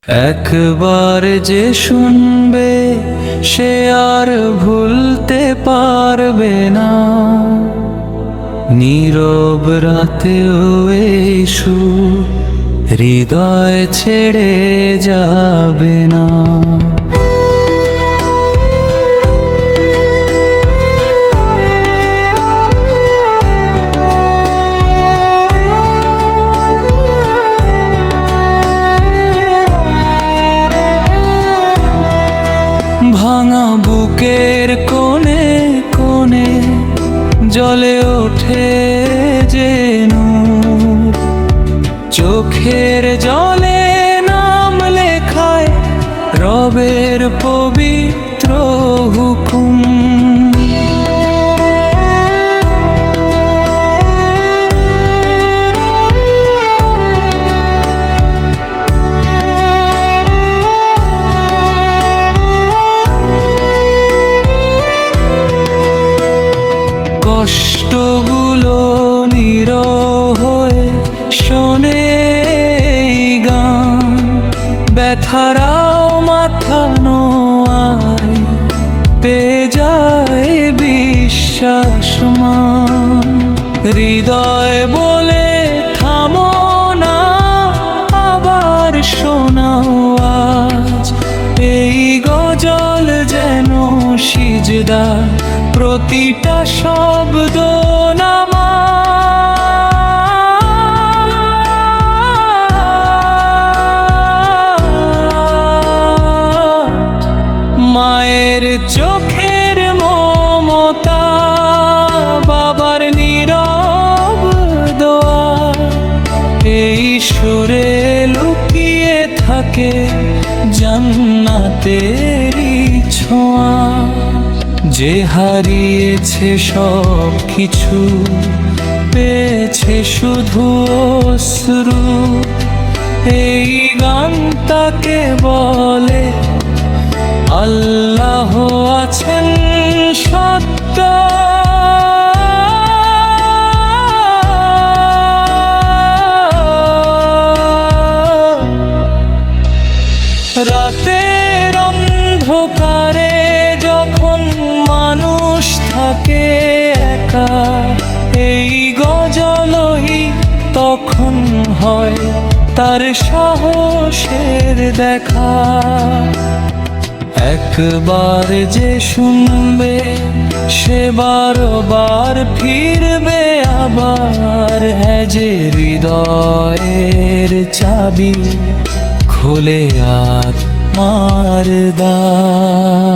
একবার যে শুনবে সে আর ভুলতে পারবে না। নীরব রাতেও এই সুর হৃদয় ছেড়ে যাবে না। ভাঙা বুকের কোণে কোণে জ্বলে ওঠে যে নূর, চোখের জলে নাম লেখায় রবের পবিত্র হুকুম। কষ্টগুলো নীরব হয়ে শোনে এই গান, ব্যথারাও মাথা নোয়ায় পেয়ে যায় বিশ্বাসমান। হৃদয় বলে থামো না, আবার শোনাও আজ এই গজল যেন সিজদা, প্রতিটা শব্দ নামাজ। মায়ের চোখের মমতা, বাবার নীরব দোয়া, এই সুরে লুকিয়ে থাকে জান্নাতেরই ছোঁয়া। যে হারিয়েছে সব কিছু, পেয়েছে শুধু অশ্রু, এই গান তাকে বলে আল্লাহ আছেন সত্য। রাতের অন্ধকারে যখন মানুষ থাকে একা, এই গজলই তখন হয় তার সাহসের দেখা। একবার যে শুনবে সে বারবার ফিরবে আবার, হ্যাঁ যে হৃদয়ের চাবি খুলে আত্মার দ্বার।